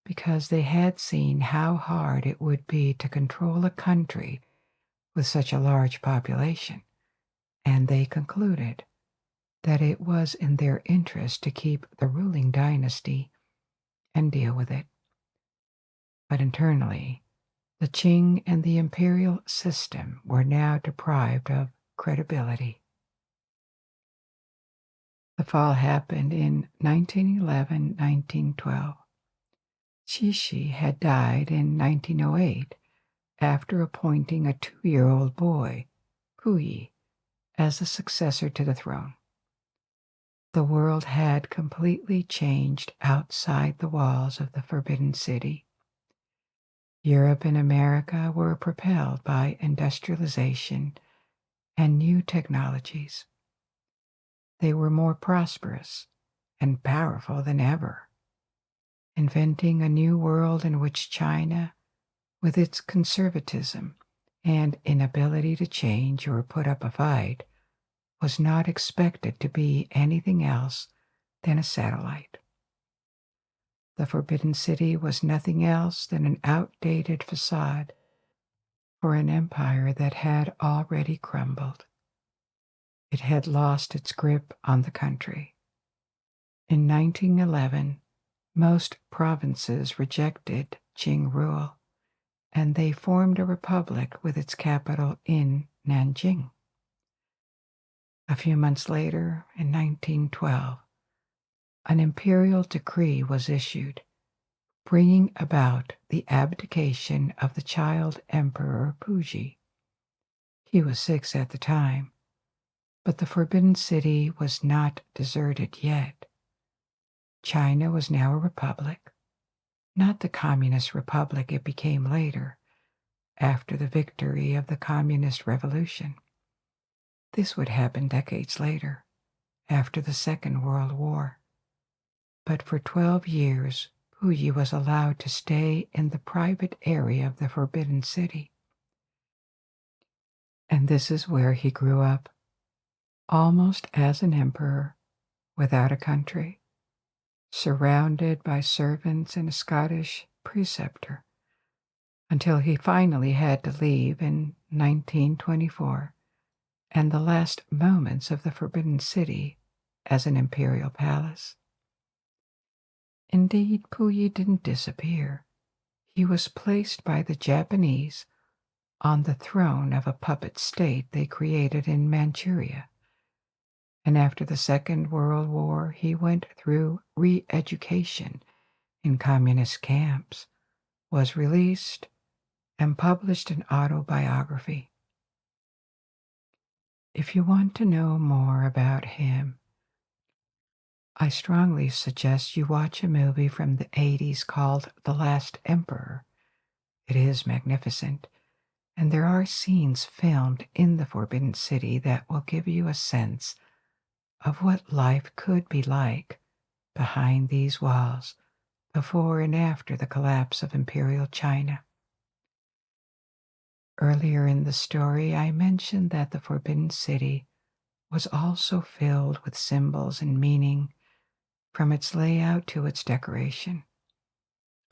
because they had seen how hard it would be to control a country with such a large population, and they concluded that it was in their interest to keep the ruling dynasty and deal with it. But internally, the Qing and the imperial system were now deprived of credibility. The fall happened in 1911-1912. Cixi had died in 1908 after appointing a 2-year-old boy, Puyi, as the successor to the throne. The world had completely changed outside the walls of the Forbidden City. Europe and America were propelled by industrialization and new technologies. They were more prosperous and powerful than ever, inventing a new world in which China, with its conservatism and inability to change or put up a fight, was not expected to be anything else than a satellite. The Forbidden City was nothing else than an outdated facade for an empire that had already crumbled. It had lost its grip on the country. In 1911, most provinces rejected Qing rule, and they formed a republic with its capital in Nanjing. A few months later, in 1912, an imperial decree was issued, bringing about the abdication of the child emperor Puyi. He was 6 at the time, but the Forbidden City was not deserted yet. China was now a republic, not the communist republic it became later, after the victory of the Communist Revolution. This would happen decades later, after the Second World War. But for 12 years, Puyi was allowed to stay in the private area of the Forbidden City. And this is where he grew up, almost as an emperor, without a country, surrounded by servants and a Scottish preceptor, until he finally had to leave in 1924, and the last moments of the Forbidden City as an imperial palace. Indeed, Puyi didn't disappear. He was placed by the Japanese on the throne of a puppet state they created in Manchuria. And after the Second World War, he went through re-education in communist camps, was released, and published an autobiography. If you want to know more about him, I strongly suggest you watch a movie from the 80s called The Last Emperor. It is magnificent, and there are scenes filmed in the Forbidden City that will give you a sense of what life could be like behind these walls before and after the collapse of Imperial China. Earlier in the story, I mentioned that the Forbidden City was also filled with symbols and meaning, from its layout to its decoration.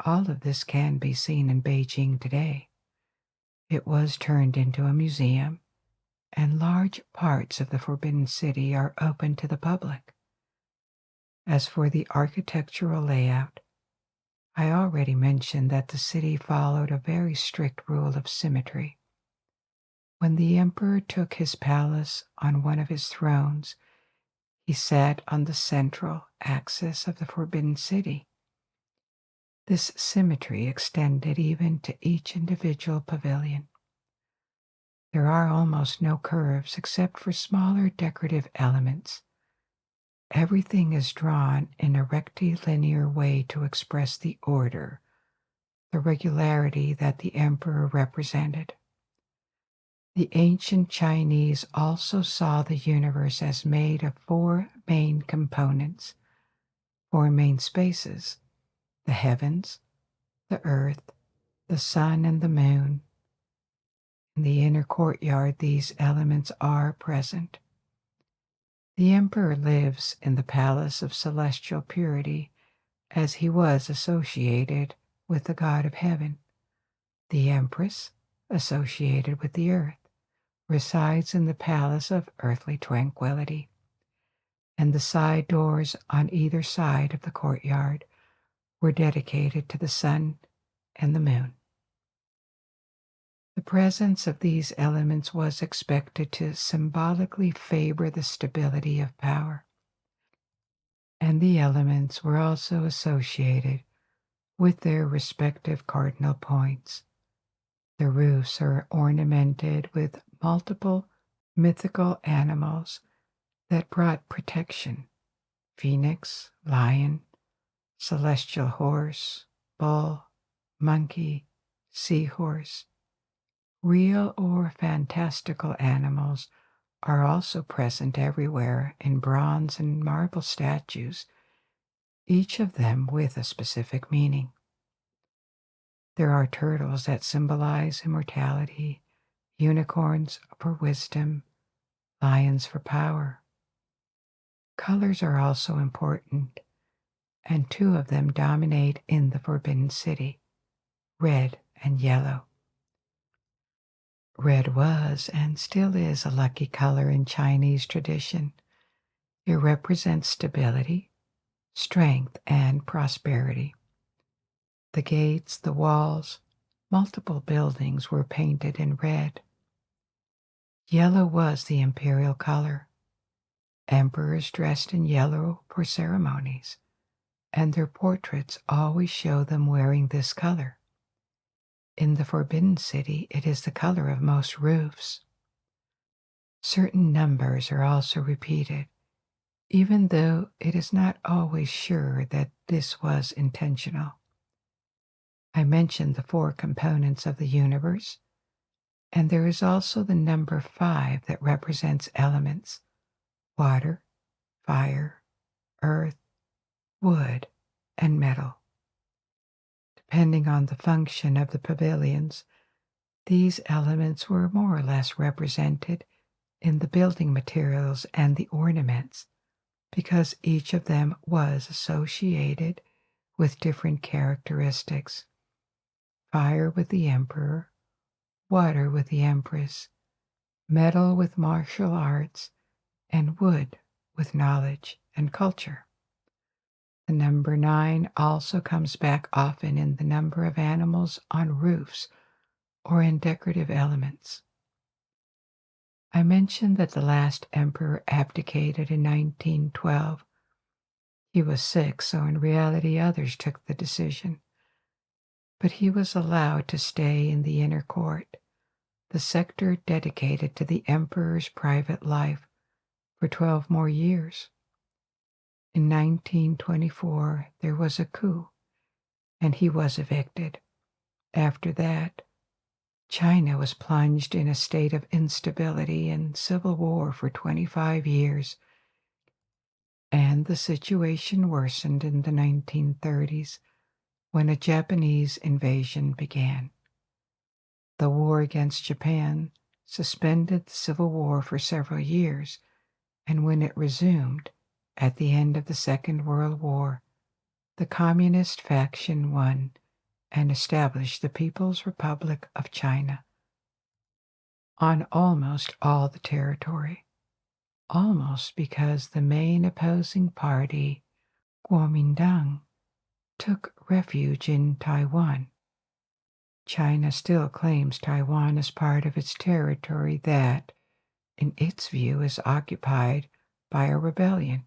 All of this can be seen in Beijing today. It was turned into a museum, and large parts of the Forbidden City are open to the public. As for the architectural layout, I already mentioned that the city followed a very strict rule of symmetry. When the emperor took his palace on one of his thrones, he sat on the central axis of the Forbidden City. This symmetry extended even to each individual pavilion. There are almost no curves except for smaller decorative elements. Everything is drawn in a rectilinear way to express the order, the regularity that the emperor represented. The ancient Chinese also saw the universe as made of four main components, four main spaces: the heavens, the earth, the sun, and the moon. In the inner courtyard, these elements are present. The emperor lives in the palace of celestial purity, as he was associated with the god of heaven. The empress, associated with the earth, resides in the palace of earthly tranquility, and the side doors on either side of the courtyard were dedicated to the sun and the moon. The presence of these elements was expected to symbolically favor the stability of power, and the elements were also associated with their respective cardinal points. The roofs are ornamented with multiple mythical animals that brought protection: phoenix, lion, celestial horse, bull, monkey, seahorse. Real or fantastical animals are also present everywhere in bronze and marble statues, each of them with a specific meaning. There are turtles that symbolize immortality, unicorns for wisdom, lions for power. Colors are also important, and two of them dominate in the Forbidden City: red and yellow. Red was and still is a lucky color in Chinese tradition. It represents stability, strength, and prosperity. The gates, the walls, multiple buildings were painted in red. Yellow was the imperial color. Emperors dressed in yellow for ceremonies, and their portraits always show them wearing this color. In the Forbidden City, it is the color of most roofs. Certain numbers are also repeated, even though it is not always sure that this was intentional. I mentioned the four components of the universe, and there is also the number 5 that represents elements: water, fire, earth, wood, and metal. Depending on the function of the pavilions, these elements were more or less represented in the building materials and the ornaments, because each of them was associated with different characteristics: fire with the emperor, water with the empress, metal with martial arts, and wood with knowledge and culture. The number 9 also comes back often in the number of animals on roofs or in decorative elements. I mentioned that the last emperor abdicated in 1912. He was sick, so in reality others took the decision. But he was allowed to stay in the inner court, the sector dedicated to the emperor's private life, for 12 more years. In 1924, there was a coup, and he was evicted. After that, China was plunged in a state of instability and civil war for 25 years, and the situation worsened in the 1930s when a Japanese invasion began. The war against Japan suspended the civil war for several years, and when it resumed at the end of the Second World War, the communist faction won and established the People's Republic of China on almost all the territory, almost because the main opposing party, Kuomintang, took refuge in Taiwan. China still claims Taiwan as part of its territory that, in its view, is occupied by a rebellion.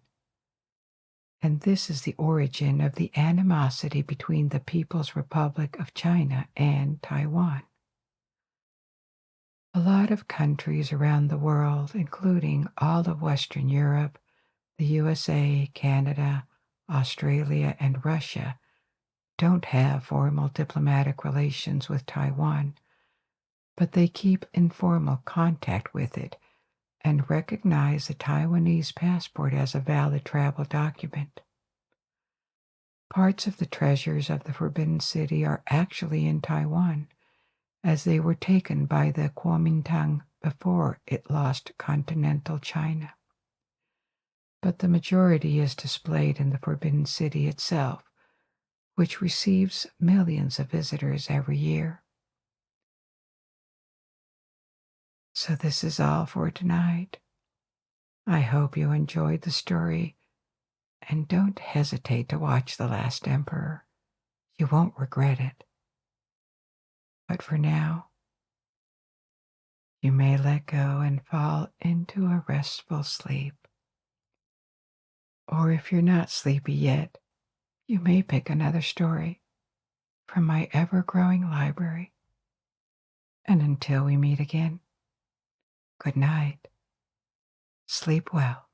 And this is the origin of the animosity between the People's Republic of China and Taiwan. A lot of countries around the world, including all of Western Europe, the USA, Canada, Australia, and Russia, don't have formal diplomatic relations with Taiwan, but they keep informal contact with it and recognize the Taiwanese passport as a valid travel document. Parts of the treasures of the Forbidden City are actually in Taiwan, as they were taken by the Kuomintang before it lost continental China. But the majority is displayed in the Forbidden City itself, which receives millions of visitors every year. So this is all for tonight. I hope you enjoyed the story, and don't hesitate to watch The Last Emperor. You won't regret it. But for now, you may let go and fall into a restful sleep. Or if you're not sleepy yet, you may pick another story from my ever-growing library. And until we meet again, good night. Sleep well.